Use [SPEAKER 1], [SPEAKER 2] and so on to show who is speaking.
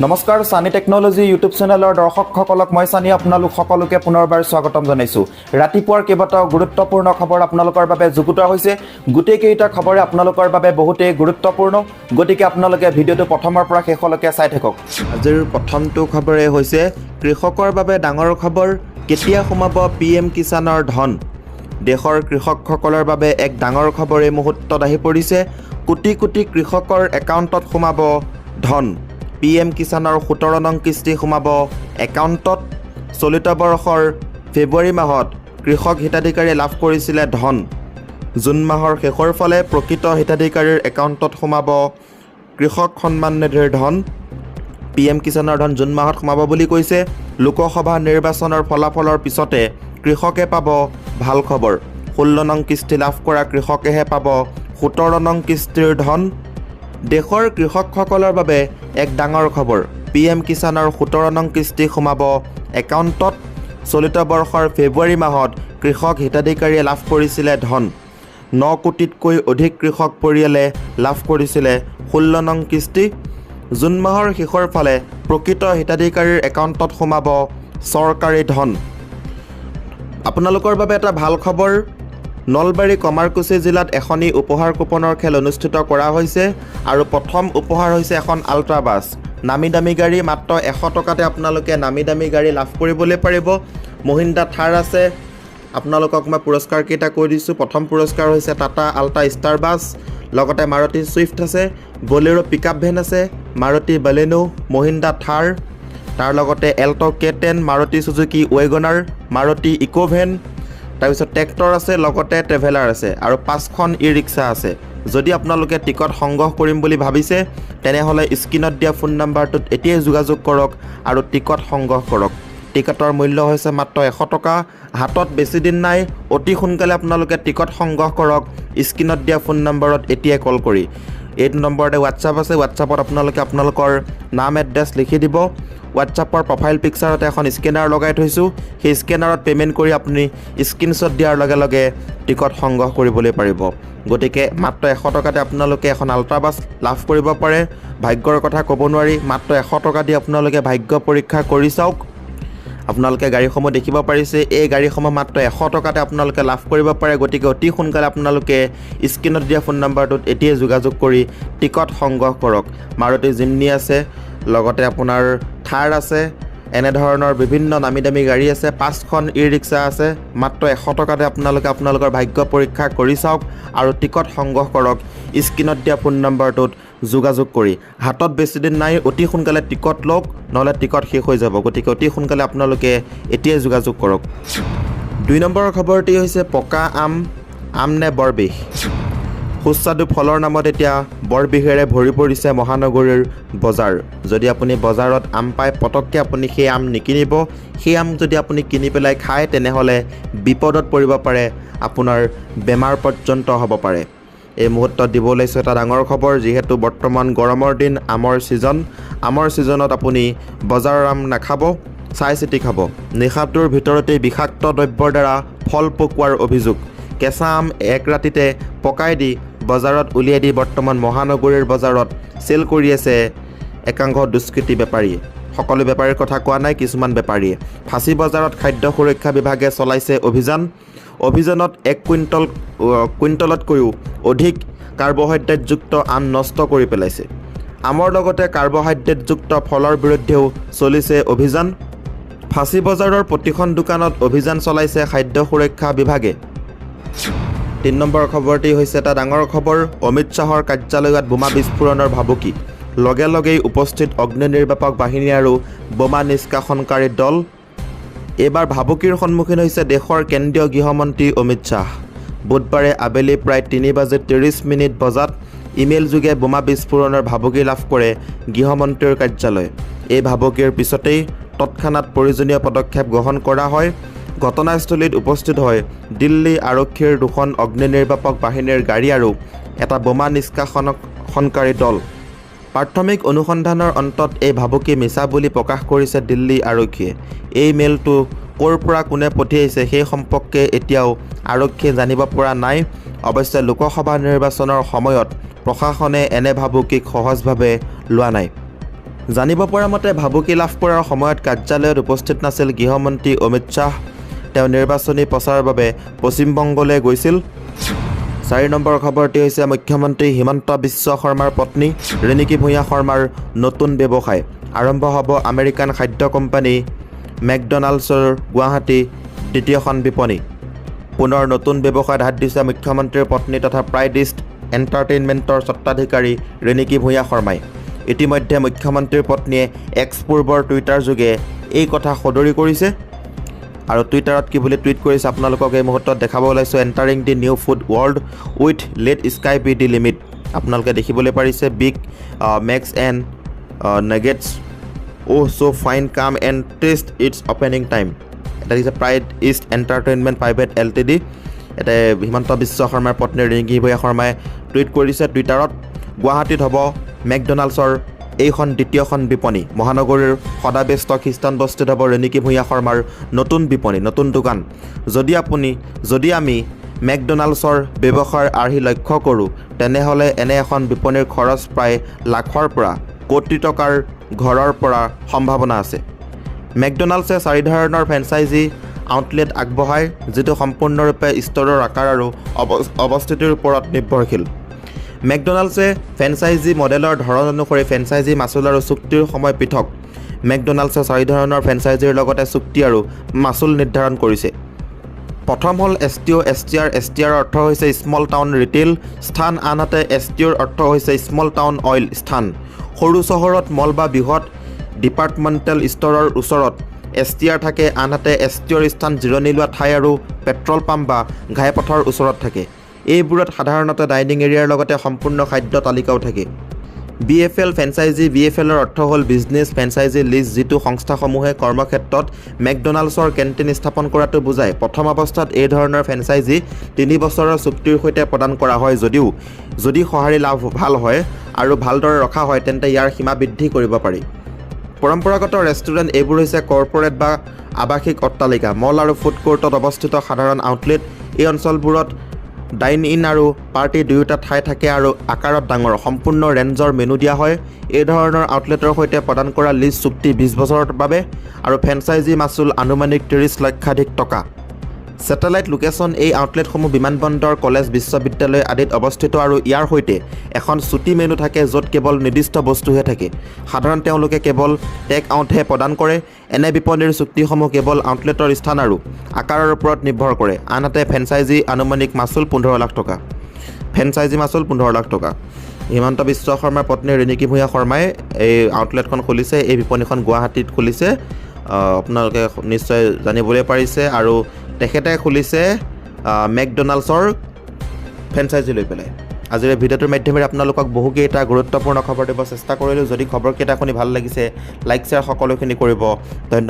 [SPEAKER 1] নমস্কাৰ সানি technology YouTube চেনেলৰ দৰ্শকসকলক মই সানি আপোনালোক সকলোকে পুনৰবাৰ স্বাগতম জনাইছো। ৰাতিপুৱাৰ কেইবাটাও গুৰুত্বপূৰ্ণ খবৰ আপোনালোকৰ বাবে যুগুতোৱা হৈছে। গোটেইকেইটা খবৰে আপোনালোকৰ বাবে বহুতেই গুৰুত্বপূৰ্ণ, গতিকে আপোনালোকে ভিডিঅ'টো প্ৰথমৰ পৰা শেষলৈকে চাই থাকক। আজিৰ প্ৰথমটো খবৰে হৈছে কৃষকৰ বাবে ডাঙৰ খবৰ, কেতিয়া সোমাব PM কিষাণৰ ধন। দেশৰ কৃষকসকলৰ বাবে এক ডাঙৰ খবৰ এই মুহূৰ্তত আহি পৰিছে। কোটি কোটি কৃষকৰ একাউণ্টত সোমাব ধন। PM কিষাণৰ 17 নং কিস্তি সোমাব একাউণ্টত। চলিত বৰ্ষৰ ফেব্ৰুৱাৰী মাহত কৃষক হিতাধিকাৰীয়ে লাভ কৰিছিলে ধন। জুন মাহৰ শেষৰ ফালে প্ৰকৃত হিতাধিকাৰীৰ একাউণ্টত সোমাব কৃষক সন্মান নিধিৰ ধন। PM কিষাণৰ ধন জুন মাহত সোমাব বুলি কৈছে। লোকসভা নিৰ্বাচনৰ ফলাফলৰ পিছতে কৃষকে পাব ভাল খবৰ। 16 নং কিস্তি লাভ কৰা কৃষকেহে পাব 17 নং কিস্তিৰ ধন। দেশৰ কৃষকসকলৰ বাবে এক ডাঙৰ খবৰ, PM কিষাণৰ 17 নং কিস্তি সোমাব একাউণ্টত। চলিত বৰ্ষৰ ফেব্ৰুৱাৰী মাহত কৃষক হিতাধিকাৰীয়ে লাভ কৰিছিলে ধন। 9 কোটিতকৈ অধিক কৃষক পৰিয়ালে লাভ কৰিছিলে 16 নং কিস্তি। জুন মাহৰ শেষৰ ফালে প্ৰকৃত হিতাধিকাৰীৰ একাউণ্টত সোমাব চৰকাৰী ধন। আপোনালোকৰ বাবে এটা ভাল খবৰ, নলবাৰী কমাৰকুছি জিলাত এখনি উপহাৰ কুপনৰ খেল অনুষ্ঠিত কৰা হৈছে আৰু প্ৰথম উপহাৰ হৈছে এখন আল্ট্ৰা বাছ। নামী দামী গাড়ী, মাত্ৰ 100 টকাতে আপোনালোকে নামী দামী গাড়ী লাভ কৰিবলৈ পাৰিব। মহিন্দ্ৰা থাৰ আছে। আপোনালোকক মই পুৰস্কাৰকেইটা কৈ দিছোঁ। প্ৰথম পুৰস্কাৰ হৈছে টাটা আল্ট্ৰা ষ্টাৰ বাছ, লগতে মাৰুতি ছুইফ্ট আছে, বলেৰো পিকআপ ভেন আছে, মাৰুতি বালেনো, মহিন্দ্ৰা থাৰ, তাৰ লগতে Alto K10, Maruti Suzuki WagonR, Maruti Eeco van, তাৰপিছত ট্ৰেক্টৰ আছে, লগতে ট্ৰেভেলাৰ আছে আৰু 5খন ই-ৰিক্সা আছে। যদি আপোনালোকে টিকট সংগ্ৰহ কৰিম বুলি ভাবিছে তেনেহ'লে স্ক্ৰীনত দিয়া ফোন নম্বৰটোত এতিয়াই যোগাযোগ কৰক আৰু টিকট সংগ্ৰহ কৰক। টিকটৰ মূল্য হৈছে মাত্ৰ 100 টকা। হাতত বেছি দিন নাই, অতি সোনকালে আপোনালোকে টিকট সংগ্ৰহ কৰক স্ক্ৰীনত দিয়া ফোন নম্বৰত এতিয়াই কল কৰি। এই নম্বৰতে হোৱাটছআপ আছে, হোৱাটছআপত আপোনালোকে আপোনালোকৰ নাম এড্ৰেছ লিখি দিব। হোৱাটছআপৰ প্ৰফাইল পিকচাৰতে এখন স্কেনাৰ লগাই থৈছোঁ, সেই স্কেনাৰত পে'মেণ্ট কৰি আপুনি স্ক্ৰীনশ্বট দিয়াৰ লগে লগে টিকট সংগ্ৰহ কৰিবলৈ পাৰিব। গতিকে মাত্ৰ 100 টকাতে আপোনালোকে এখন আল্ট্ৰা বাছ লাভ কৰিব পাৰে। ভাগ্যৰ কথা ক'ব নোৱাৰি, মাত্ৰ 100 টকা দি আপোনালোকে ভাগ্য পৰীক্ষা কৰি চাওক। আপোনালোকে গাড়ীসমূহ দেখিব পাৰিছে, এই গাড়ীসমূহ মাত্ৰ 100 টকাতে আপোনালোকে লাভ কৰিব পাৰে। গতিকে অতি সোনকালে আপোনালোকে স্ক্ৰীনত দিয়া ফোন নম্বৰটোত এতিয়াই যোগাযোগ কৰি টিকট সংগ্ৰহ কৰক। মাৰুতি জিমনি আছে, লগতে আপোনাৰ থাৰ আছে, এনেধৰণৰ বিভিন্ন নামী দামী গাড়ী আছে, 5খন ই-ৰিক্সা আছে। মাত্ৰ 100 টকাতে আপোনালোকে আপোনালোকৰ ভাগ্য পৰীক্ষা কৰি চাওক আৰু টিকট সংগ্ৰহ কৰক স্ক্ৰীনত দিয়া ফোন নম্বৰটোত যোগাযোগ কৰি। হাতত বেছি দিন নাই, অতি সোনকালে টিকট লওক, নহ'লে টিকট শেষ হৈ যাব। গতিকে অতি সোনকালে আপোনালোকে এতিয়াই যোগাযোগ কৰক। 2 নম্বৰৰ খবৰটি হৈছে পকা আম নে বৰবিষ। সুস্বাদু ফলৰ নামত এতিয়া বৰবিহেৰে ভৰি পৰিছে মহানগৰীৰ বজাৰ। যদি আপুনি বজাৰত আম পায়, পটককৈ আপুনি সেই আম নিকিনিব। সেই আম যদি আপুনি কিনি পেলাই খায় তেনেহ'লে বিপদত পৰিব পাৰে, আপোনাৰ বেমাৰ পৰ্যন্ত হ'ব পাৰে। এই মুহূৰ্তত দিব ওলাইছোঁ এটা ডাঙৰ খবৰ, যিহেতু বৰ্তমান গৰমৰ দিন, আমৰ ছিজন। আমৰ ছিজনত আপুনি বজাৰৰ আম নাখাব, চাই চিতি খাব। নিশাটোৰ ভিতৰতেই বিষাক্ত দ্ৰব্যৰ দ্বাৰা ফল পকোৱাৰ অভিযোগ। কেঁচা আম এক ৰাতিতে পকাই দি বজাৰত উলিয়াই দি বৰ্তমান মহানগৰীৰ বজাৰত চেল কৰি আছে একাংশ দুষ্কৃতী বেপাৰীয়ে। সকলো বেপাৰীৰ কথা কোৱা নাই, কিছুমান বেপাৰীয়ে। ফাঁচী বজাৰত খাদ্য সুৰক্ষা বিভাগে চলাইছে অভিযান। অভিযানত 1 কুইণ্টলতকৈও অধিক কাৰ্বহাইড্ৰেটযুক্ত আম নষ্ট কৰি পেলাইছে। আমৰ লগতে কাৰ্বহাইড্ৰেটযুক্ত ফলৰ বিৰুদ্ধেও চলিছে অভিযান। ফাঁচী বজাৰৰ প্ৰতিখন দোকানত অভিযান চলাইছে খাদ্য সুৰক্ষা বিভাগে। 3 নম্বৰ খবৰটি হৈছে এটা ডাঙৰ খবৰ, অমিত শ্বাহৰ কাৰ্যালয়ত বোমা বিস্ফোৰণৰ ভাবুকি। লগে লগেই উপস্থিত অগ্নি নিৰ্বাপক বাহিনী আৰু বোমা নিষ্কাশনকাৰী দল। এইবাৰ ভাবুকিৰ সন্মুখীন হৈছে দেশৰ কেন্দ্ৰীয় গৃহমন্ত্ৰী অমিত শ্বাহ। বুধবাৰে আবেলি প্ৰায় 3:30 বজাত ইমেইল যোগে বোমা বিস্ফোৰণৰ ভাবুকি লাভ কৰে গৃহমন্ত্ৰীৰ কাৰ্যালয়। এই ভাবুকিৰ পিছতেই তৎক্ষণাত প্ৰয়োজনীয় পদক্ষেপ গ্ৰহণ কৰা হয়। ঘটনাস্থলীত উপস্থিত হয় দিল্লী আৰক্ষীৰ 2খন অগ্নি নিৰ্বাপক বাহিনীৰ গাড়ী আৰু এটা বোমা নিষ্কাশনকাৰী দল। প্ৰাথমিক অনুসন্ধানৰ অন্তত এই ভাবুকি মিছা বুলি প্ৰকাশ কৰিছে দিল্লী আৰক্ষীয়ে। এই মেইলটো ক'ৰ পৰা কোনে পঠিয়াইছে সেই সম্পৰ্কে এতিয়াও আৰক্ষীয়ে জানিব পৰা নাই। অৱশ্যে লোকসভা নিৰ্বাচনৰ সময়ত প্ৰশাসনে এনে ভাবুকিক সহজভাৱে লোৱা নাই। জানিব পৰা মতে ভাবুকি লাভ কৰাৰ সময়ত কাৰ্যালয়ত উপস্থিত নাছিল গৃহমন্ত্ৰী অমিত শ্বাহ। তেওঁ নিৰ্বাচনী প্ৰচাৰৰ বাবে পশ্চিমবংগলৈ গৈছিল। 4 নম্বৰ খবৰটি হৈছে মুখ্যমন্ত্ৰী হিমন্ত বিশ্ব শৰ্মাৰ পত্নী ৰিণিকী ভূঞা শৰ্মাৰ নতুন ব্যৱসায়। আৰম্ভ হ'ব আমেৰিকান খাদ্য কোম্পানী মেকডনাল্ডছৰ গুৱাহাটী দ্বিতীয়খন বিপণী। পুনৰ নতুন ব্যৱসায়ত হাত দিছে মুখ্যমন্ত্ৰীৰ পত্নী তথা প্ৰাইড ইষ্ট এণ্টাৰটেইনমেণ্টৰ স্বত্বাধিকাৰী ৰিণিকী ভূঞা শৰ্মাই। ইতিমধ্যে মুখ্যমন্ত্ৰীৰ পত্নীয়ে এক্স পূৰ্বৰ টুইটাৰ যোগে এই কথা সদৰি কৰিছে। আৰু টুইটাৰত কি বুলি টুইট কৰিছে আপোনালোকক এই মুহূৰ্তত দেখাব ওলাইছোঁ। Entering the new food world with let sky be the limit. আপোনালোকে দেখিবলৈ পাৰিছে big Macs and nuggets so' fine come and taste it's opening time. এটা দিছে pride east entertainment private LTD। এটা হিমন্ত বিশ্ব শৰ্মাৰ পত্নী ৰিণিকী ভূঞা শৰ্মাই টুইট কৰিছে টুইটাৰত। গুৱাহাটীত হ'ব মেকডনাল্ডছৰ এইখন দ্বিতীয়খন বিপণী। মহানগৰীৰ সদাব্যস্ত খ্ৰীষ্টান বস্তিত হ'ব ৰিণিকী ভূঞা শৰ্মাৰ নতুন বিপণী, নতুন দোকান। যদি আমি মেকডনাল্ডছৰ ব্যৱসায়ৰ আৰ্হি লক্ষ্য কৰোঁ তেনেহ'লে এনে এখন বিপণীৰ খৰচ প্ৰায় লাখৰ পৰা কোটি টকাৰ ঘৰৰ পৰা সম্ভাৱনা আছে। মেকডনাল্ডছে 4 ধৰণৰ ফ্ৰেঞ্চাইজি আউটলেট আগবঢ়ায়, যিটো সম্পূৰ্ণৰূপে ষ্ট'ৰৰ আকাৰ আৰু অৱস্থিতিৰ ওপৰত নিৰ্ভৰশীল। মেকডনাল্ডছে ফ্ৰেঞ্চাইজি মডেলৰ ধৰণ অনুসৰি ফ্ৰেঞ্চাইজি মাচুল আৰু চুক্তিৰ সময় পৃথক। মেকডনাল্ডছে 4 ধৰণৰ ফ্ৰেঞ্চাইজিৰ লগতে চুক্তি আৰু মাচুল নিৰ্ধাৰণ কৰিছে। প্ৰথম হ'ল STO STR। STR অৰ্থ হৈছে স্মল টাউন ৰিটেইল স্থান, আনহাতে STOৰ অৰ্থ হৈছে স্মল টাউন অইল স্থান। সৰু চহৰত মল বা বৃহৎ ডিপাৰ্টমেণ্টেল ষ্ট'ৰৰ ওচৰত STR থাকে, আনহাতে STOৰ স্থান জিৰণি লোৱা ঠাই আৰু পেট্ৰল পাম্প বা ঘাইপথৰ ওচৰত থাকে। এইবোৰত সাধাৰণতে ডাইনিং এৰিয়াৰ লগতে সম্পূৰ্ণ খাদ্য তালিকাও থাকে। BFL franchise. BFLৰ অৰ্থ হ'ল বিজনেছ ফ্ৰেঞ্চাইজি লিষ্ট, যিটো সংস্থাসমূহে কৰ্মক্ষেত্ৰত মেকডনাল্ডছৰ কেণ্টিন স্থাপন কৰাটো বুজায়। প্ৰথম অৱস্থাত এই ধৰণৰ ফ্ৰেঞ্চাইজি 3 বছৰৰ চুক্তিৰ সৈতে প্ৰদান কৰা হয় যদিও যদি সঁহাৰি লাভ ভাল হয় আৰু ভালদৰে ৰখা হয় তেন্তে ইয়াৰ সীমা বৃদ্ধি কৰিব পাৰি। পৰম্পৰাগত ৰেষ্টুৰেণ্ট। এইবোৰ হৈছে কৰ্পোৰেট বা আৱাসিক অট্টালিকা, মল আৰু ফুড কোৰ্টত অৱস্থিত সাধাৰণ আউটলেট। এই অঞ্চলবোৰত ডাইন ইন আৰু পাৰ্টি দুয়োটা ঠাই থাকে আৰু আকাৰত ডাঙৰ। সম্পূৰ্ণ ৰেঞ্জৰ মেনু দিয়া হয়। এই ধৰণৰ আউটলেটৰ সৈতে প্ৰদান কৰা লিজ চুক্তি 20 বছৰৰ বাবে আৰু ফ্ৰেঞ্চাইজি মাচুল আনুমানিক 30 লক্ষাধিক টকা। Satellite location. এই আউটলেটসমূহ বিমানবন্দৰ, কলেজ, বিশ্ববিদ্যালয় আদিত অৱস্থিত আৰু ইয়াৰ সৈতে এখন ছুটী মেনু থাকে য'ত কেৱল নিৰ্দিষ্ট বস্তুহে থাকে। সাধাৰণতে তেওঁলোকে কেৱল টেক আউটহে প্ৰদান কৰে। এনে বিপণীৰ চুক্তিসমূহ কেৱল আউটলেটৰ স্থান আৰু আকাৰৰ ওপৰত নিৰ্ভৰ কৰে। আনহাতে ফ্ৰেঞ্চাইজি আনুমানিক মাচুল 15 লাখ টকা। ফ্ৰেঞ্চাইজি মাচুল 15 লাখ টকা। হিমন্ত বিশ্ব শৰ্মাৰ পত্নী ৰিণিকী ভূঞা শৰ্মাই এই আউটলেটখন খুলিছে। এই বিপণীখন গুৱাহাটীত খুলিছে, আপোনালোকে নিশ্চয় জানিবলৈ পাৰিছে। আৰু তেখেতে খুলিছে মেকডনাল্ডছৰ ফ্ৰেঞ্চাইজি লৈ পেলাই। আজিৰ এই ভিডিঅ'টোৰ মাধ্যমেৰে আপোনালোকক বহুকেইটা গুৰুত্বপূৰ্ণ খবৰ দিব চেষ্টা কৰিলোঁ। যদি খবৰকেইটা শুনি ভাল লাগিছে লাইক শ্বেয়াৰ সকলোখিনি কৰিব। ধন্যবাদ।